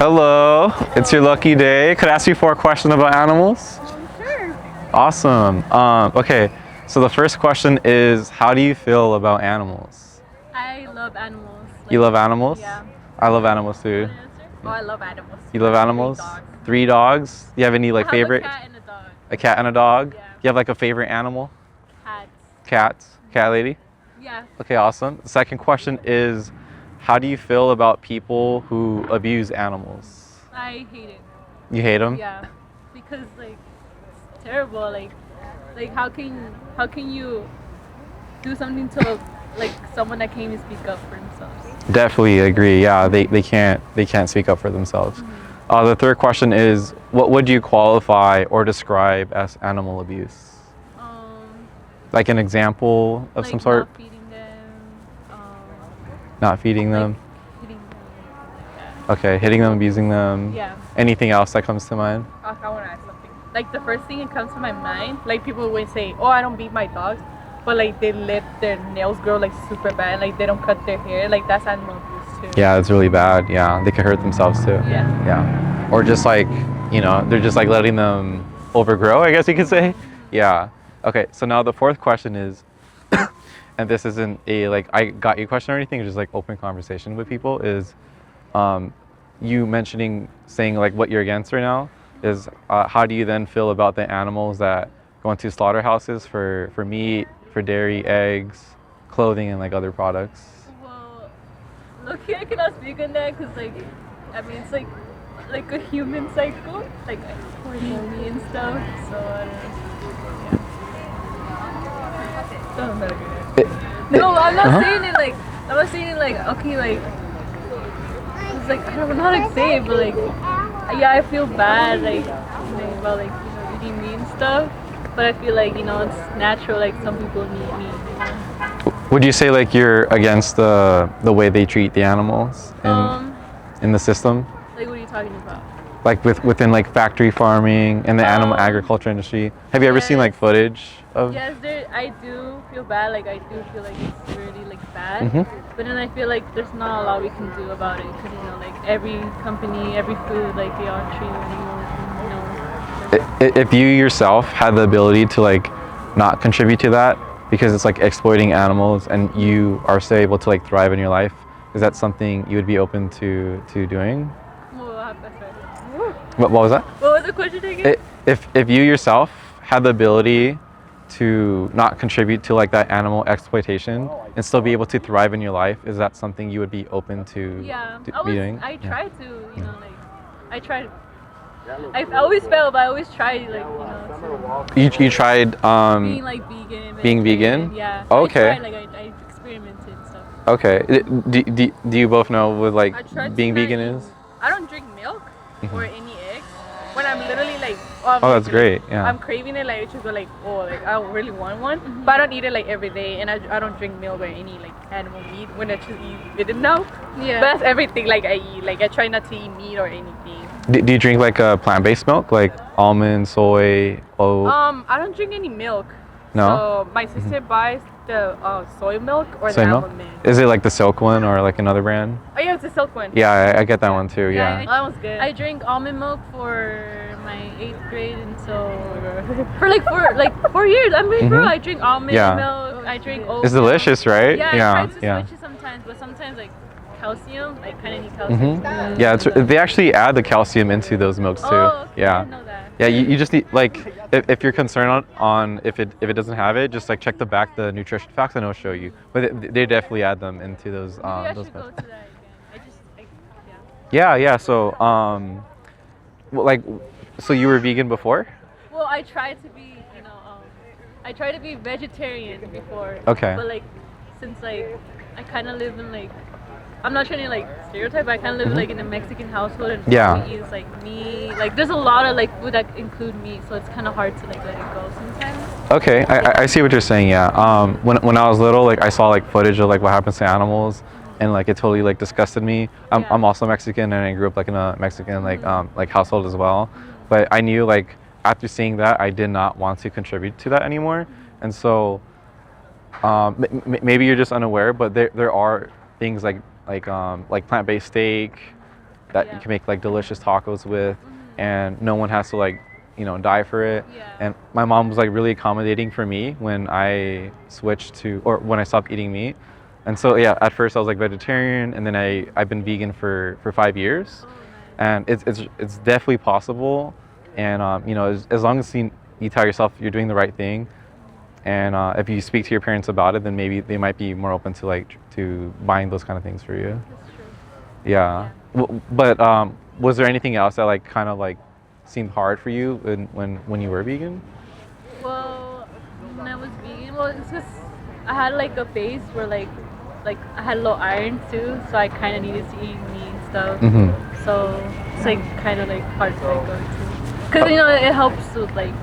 Hello, it's your lucky day. Could I ask you 4 questions about animals? Sure. Awesome. Okay, so the first question is, how do you feel about animals? I love animals. You love animals? Yeah. I love animals too. Want to answer? Oh, I love animals. You love animals? 3 dogs. 3 dogs? Do you have any like I have favorite? a cat and a dog. A cat and a dog? Yeah. You have like a favorite animal? Cats. Cats? Cat lady? Yeah. Okay, awesome. The second question is, how do you feel about people who abuse animals? I hate it. You hate them? Yeah. Because like it's terrible. Like how can you do something to like someone that can't even speak up for themselves? Definitely agree. Yeah, they can't speak up for themselves. The third question is, what would you qualify or describe as animal abuse? Like an example of Like some sort? not feeding them. Not feeding them. Like hitting them. Like that. Okay, hitting them, abusing them. Yeah. Anything else that comes to mind? I want to add something. Like the first thing that comes to my mind, like people always say, "Oh, I don't beat my dogs," but like they let their nails grow like super bad, like they don't cut their hair. Like that's animal abuse too. Yeah, it's really bad. Yeah, they could hurt themselves too. Yeah. Yeah. Or just like, they're just like letting them overgrow, I guess you could say. Yeah. Okay, so now the fourth question is, and this isn't a like I got you question or anything, it's just like open conversation with people, is you saying like what you're against right now is how do you then feel about the animals that go into slaughterhouses for meat, for dairy, eggs, clothing, and like other products? Well, look, I cannot speak on that because like, I mean, it's like a human cycle, like pregnancy and stuff. So I don't know. Doesn't matter. No, I'm not saying it like. I'm not saying it like. Okay, like. It's like I don't know how to say it, but like, yeah, I feel bad like about like eating meat and stuff. But I feel like it's natural. Like some people need meat. Would you say like you're against the way they treat the animals in the system? Like what are you talking about? Like within like factory farming and the animal agriculture industry. Have you ever seen like footage of? Yes, I do feel bad. Like I do feel like it's really like bad. Mm-hmm. But then I feel like there's not a lot we can do about it because like every company, every food, like they all treat animals. If you yourself had the ability to like not contribute to that because it's like exploiting animals and you are still able to like thrive in your life, is that something you would be open to doing? What was that? What was the question again? If you yourself had the ability to not contribute to like that animal exploitation and still be able to thrive in your life, is that something you would be open to, be doing? I tried to, like I tried. I always failed, but I always tried, like You tried being like vegan. Being vegan? Yeah. Okay. I tried, like I experimented and stuff. Okay. Do you both know what like I tried being to vegan is? I don't drink milk or any eggs. When I'm literally like, oh, that's great. Yeah. I'm craving it, like I just go like, oh, like I really want one, but I don't eat it like every day, and I don't drink milk or any like animal meat when I just eat it enough. Yeah. But that's everything like I eat. Like I try not to eat meat or anything. Do you drink like a plant-based milk, like almond, soy, oat? I don't drink any milk. No. So my sister buys the soy milk or Soy the milk? almond milk. Is it like the Silk one or like another brand? Oh yeah, it's a silk one. Yeah, I get that one too. Yeah. That one's good. I drink almond milk for my 8th grade, and so for 4 years. I mean, bro, I drink almond milk. I drink oat. It's delicious, right? Yeah, I try to switch it sometimes, but sometimes like calcium, I kind of need calcium. Yeah, they actually add the calcium into those milks too. Oh, okay, yeah. I didn't know that. Yeah, you just need like if you're concerned on if it doesn't have it, just like check the back, the nutrition facts, and it'll show you. But they definitely add them into those. Maybe I those should go milks. to that again. Yeah. So so you were vegan before? Well, I tried to be, I tried to be vegetarian before. Okay. But like, since like I kind of live in like, I'm not trying to like stereotype, but I kind of live like in a Mexican household, and all we eat is like meat. Like, there's a lot of like food that include meat, so it's kind of hard to like let it go sometimes. Okay, I see what you're saying. Yeah. When I was little, like I saw like footage of like what happens to animals, and like it totally like disgusted me. I'm also Mexican, and I grew up like in a Mexican like household as well. But I knew like after seeing that, I did not want to contribute to that anymore, and so maybe you're just unaware, but there are things like plant-based steak, that Yeah. you can make like delicious tacos with, and no one has to like, die for it. Yeah. And my mom was like really accommodating for me when I switched to, or when I stopped eating meat. And so yeah, at first I was like vegetarian, and then I've been vegan for 5 years, Oh, nice. and it's definitely possible. And as long as you tell yourself you're doing the right thing, and if you speak to your parents about it, then maybe they might be more open to like to buying those kind of things for you. That's true. Yeah. But was there anything else that like kind of like seemed hard for you when you were vegan? Well, when I was vegan, well, it's just I had like a phase where like I had low iron too, so I kind of needed to eat meat and stuff. Mm-hmm. So it's like kind of like hard to like go to, because it helps with like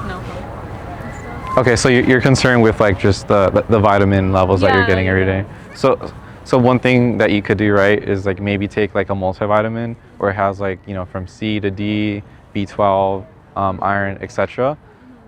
health and stuff. Okay, so you're concerned with like just the vitamin levels that you're getting every day. So one thing that you could do, right, is like maybe take like a multivitamin where it has like from C to D, B12, iron, etc.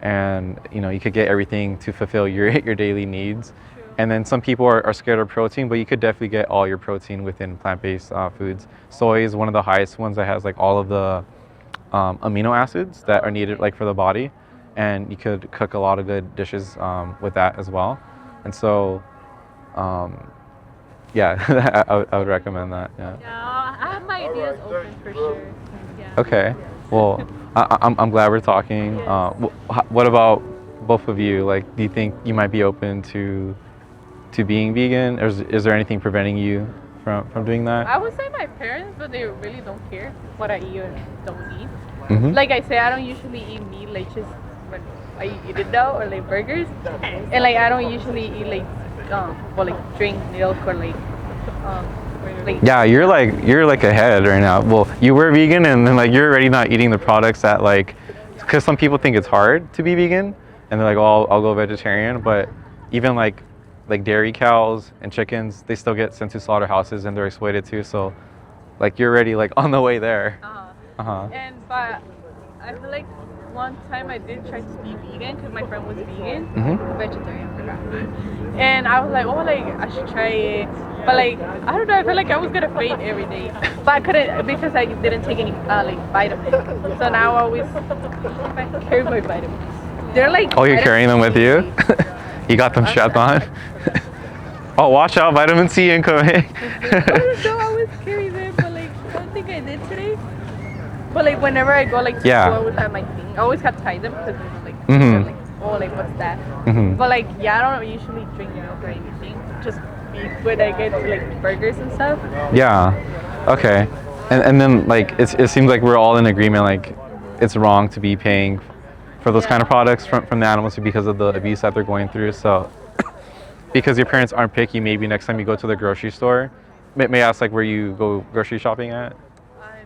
And you could get everything to fulfill your daily needs. And then some people are scared of protein, but you could definitely get all your protein within plant-based foods. Soy is one of the highest ones that has like all of the amino acids that are needed like for the body, and you could cook a lot of good dishes with that as well. And so yeah, I would recommend that. Yeah. Yeah, I have my ideas open for sure. Yeah. Okay. Well, I'm glad we're talking. What about both of you? Like, do you think you might be open to being vegan, or is there anything preventing you from doing that? I would say my parents, but they really don't care what I eat or don't eat. Mm-hmm. Like I say, I don't usually eat meat, like just when I eat it though, or like burgers. And like I don't usually eat like like drink milk or like Yeah, you're like ahead right now. Well, you were vegan, and then like you're already not eating the products that like, because some people think it's hard to be vegan, and they're like, oh, I'll go vegetarian. But even like dairy cows and chickens, they still get sent to slaughterhouses and they're exploited too. So like you're already like on the way there. And but I feel like one time I did try to be vegan because my friend was vegan, vegetarian, I forgot. And I was like, oh, like I should try it. But like I don't know, I felt like I was gonna faint every day, but I couldn't because I didn't take any like vitamins. So now I always carry my vitamins. They're like. Oh, you're carrying them with you? You got them strapped on? Oh, watch out, vitamin C incoming. I always carry them, but like I don't think I did today. But like whenever I go like to school, I would have my thing. I always have to tie them because like they're like, oh, like what's that? But like I don't usually drink milk or anything. Just when I get to like burgers and stuff. Yeah. Okay. And then like it seems like we're all in agreement like it's wrong to be paying for those kind of products from the animals because of the abuse that they're going through. So because your parents aren't picky, maybe next time you go to the grocery store, may I ask like where you go grocery shopping at? I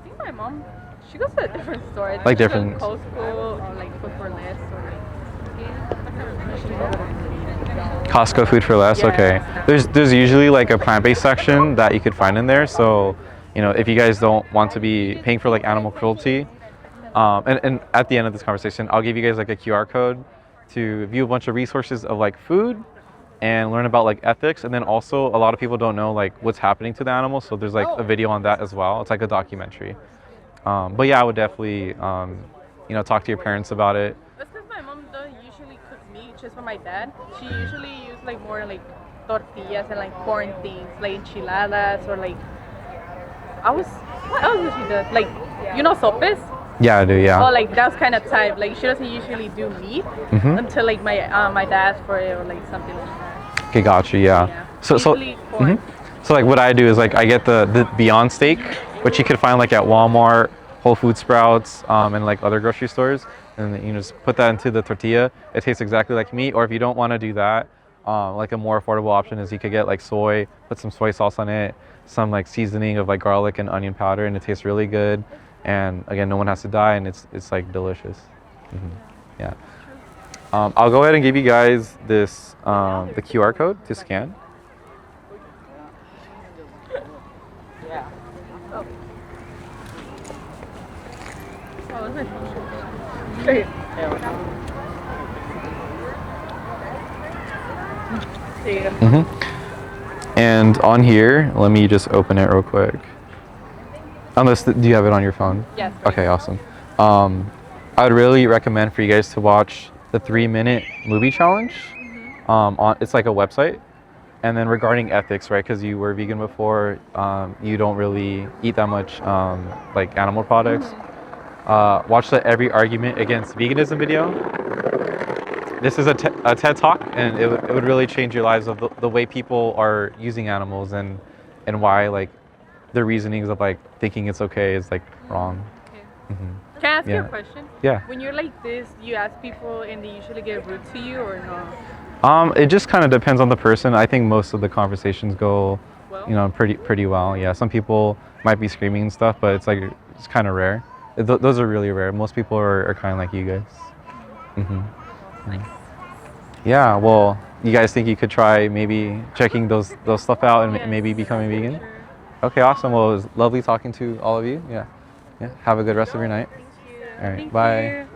think my mom, she goes to a different store. I think Like she different- goes to Costco or like Food for Less or like. Costco Food for Less. Yeah. Okay. There's usually like a plant-based section that you could find in there. So if you guys don't want to be paying for like animal cruelty, and at the end of this conversation, I'll give you guys like a QR code to view a bunch of resources of like food and learn about like ethics. And then also a lot of people don't know like what's happening to the animals. So there's like a video on that as well. It's like a documentary. But yeah, I would definitely talk to your parents about it. That's because my mom doesn't usually cook meat just for my dad. She usually uses like more like tortillas and like corn things, like enchiladas or like what else does she do? Like sopes? Yeah, I do. Yeah. Oh, like that's kind of type. Like she doesn't usually do meat until like my dad for it or like something like that. Okay, gotcha. Yeah. Yeah. So Usually corn. So like what I do is like I get the Beyond Steak, which you could find like at Walmart, Whole Food Sprouts, and like other grocery stores, and then, just put that into the tortilla. It tastes exactly like meat. Or if you don't want to do that, like a more affordable option is you could get like soy, put some soy sauce on it, some like seasoning of like garlic and onion powder, and it tastes really good. And again, no one has to die, and it's like delicious. Yeah. I'll go ahead and give you guys this the QR code to scan. And on here, let me just open it real quick. Unless, do you have it on your phone? Yes. Okay, awesome. I would really recommend for you guys to watch the 3-minute movie challenge. It's like a website. And then regarding ethics, right? Because you were vegan before, you don't really eat that much like animal products. Watch the Every Argument Against Veganism video. This is a TED Talk, and it would really change your lives of the way people are using animals and why like the reasonings of like thinking it's okay is like wrong. Okay. Hmm. Can I ask you Yeah. a question? Yeah. When you're like this, you ask people and they usually get rude to you or no? It just kind of depends on the person. I think most of the conversations go, Well? you know, pretty well. Yeah, some people might be screaming and stuff, but it's like it's kind of rare. Those are really rare. Most people are kind of like you guys. Hmm. Yeah. Well, you guys think you could try maybe checking those stuff out and Yes, maybe becoming vegan? sure. Okay, awesome. Well, it was lovely talking to all of you. Yeah. Yeah. Have a good rest of your night. Thank you. All right, Thank bye. you.